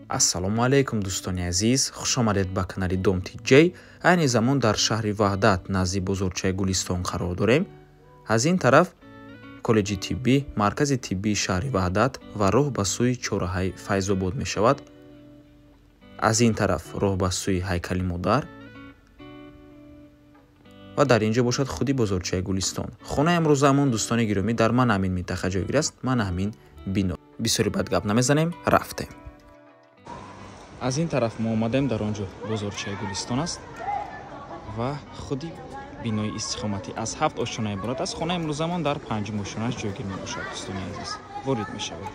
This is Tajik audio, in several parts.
ассалому алайкум дӯстони азиз, хушомадед ба канали Dom TJ. айни замон дар шаҳри Ваҳдат назди бозорчаи Гулистон қарор дорем. аз ин тараф коллеҷи тиббӣ, маркази тиббии шаҳри Ваҳдат ва роҳ ба сӯи чораҳаи Файзобод мешавад. аз ин тараф роҳ ба сӯи ҳайкали модар ва дар инҷо бошад худи бозорчаи Гулистон. хонаи амрӯзаамон дӯстони гиромӣ дар ман ҳамин минтақа ҷойгир аст. ман ҳамин бино. бисёри бад гап намезанем, рафтем. аз ин тараф мо омадем, дар он ҷо бозорчаи Гулистон аст ва худи бинои истиқоматӣ аз 7 ошона иборат аст. хонаи имрӯзамон дар 5 ошонааш ҷойгир мебошад. дӯстони азиз, ворид мешавед.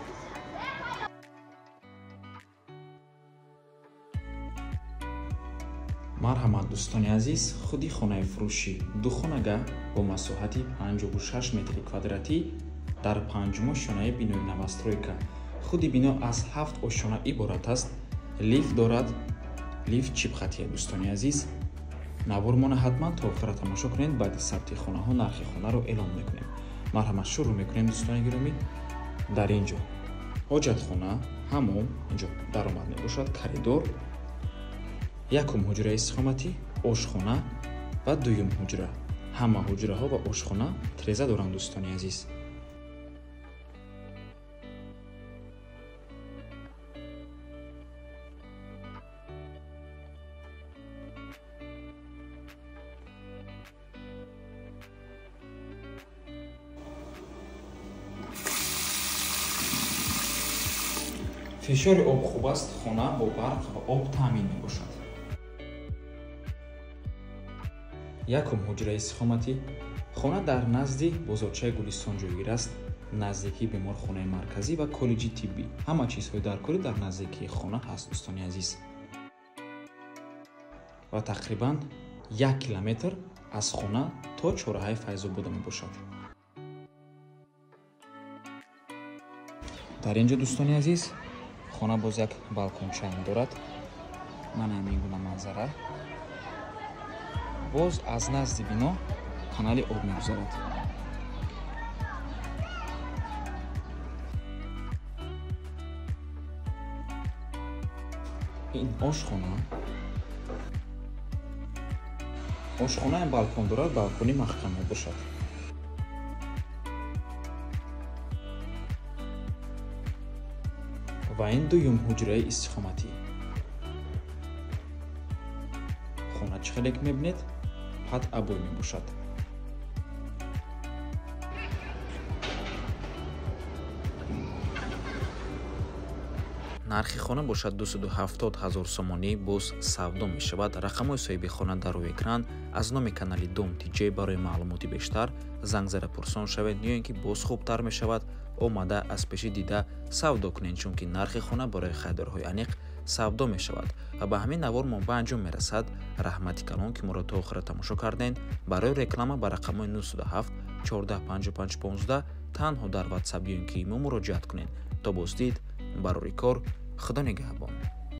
марҳамат дӯстони азиз, худи хонаи фурӯшӣ духонага бо масоҳати 56 метри квадратӣ дар 5 ошонаи бинои навастройка. худи бино аз 7 ошона иборат аст. лифт дорад. лифт чипхатия дӯстони азиз. навормона ҳатман то охира тамошо кунед. баъди сабти хонаҳо нархи хонаро эълон мекунем. марҳамат, шурӯъ мекунем дӯстони гиромӣ. дар ин ҷо ҳоҷатхона, ҳаммом инҷо даромад мебошад, коридор, якум ҳуҷраи истиқоматӣ, ошхона ва дуюм ҳуҷра. ҳама ҳуҷраҳо ва ошхона тиреза доранд дӯстони азиз. фишори об хуб аст. хона бо барқ ва об таъмин мебошад. якум ҳуҷраи истиқоматӣ. хона дар назди бозорчаи Гулистон ҷойгир аст. наздикии беморхонаи марказӣ ва коллеҷи тиббӣ. ҳама чизҳои даркорӣ дар наздикии хона ҳаст дӯстони азиз. ва тақрибан 1 километр аз хона то чораҳаи Файзобода мебошад. дар ин ҷо дӯстони азиз, хона боз як балкончаам дорад. мана ҳамин гуна манзара. боз аз назди бино канали об мегузарад. ин ошхона. ошхона ҳам балкон дорад. балкони маҳкам мебошад. ва ин дуюм ҳуҷраи истиқоматӣ. хона чӣ хеле ки мебинед, пад абой мебошад. нархи хона бошад 270 000 сомонӣ. боз савдо мешавад. рақамҳои соҳиби хона дар рӯи экран. аз номи канали Dom TJ барои маълумоти бештар занг зада пурсон шавед, ё ин ки боз хубтар мешавад, омада аз пеши дида савдо кунед, чунки нархи хона барои хайдорҳои аниқ савдо мешавад. ва ба ҳамин навор мо ба анҷом мерасад. раҳмати калон ки моро то охира тамошо кардем. барои реклама ба рақамҳои 907 14 55 15 танҳо дар WhatsApp ё ин ки имо муроҷиат кунед. то боздид барори кор. худо нигаҳбон.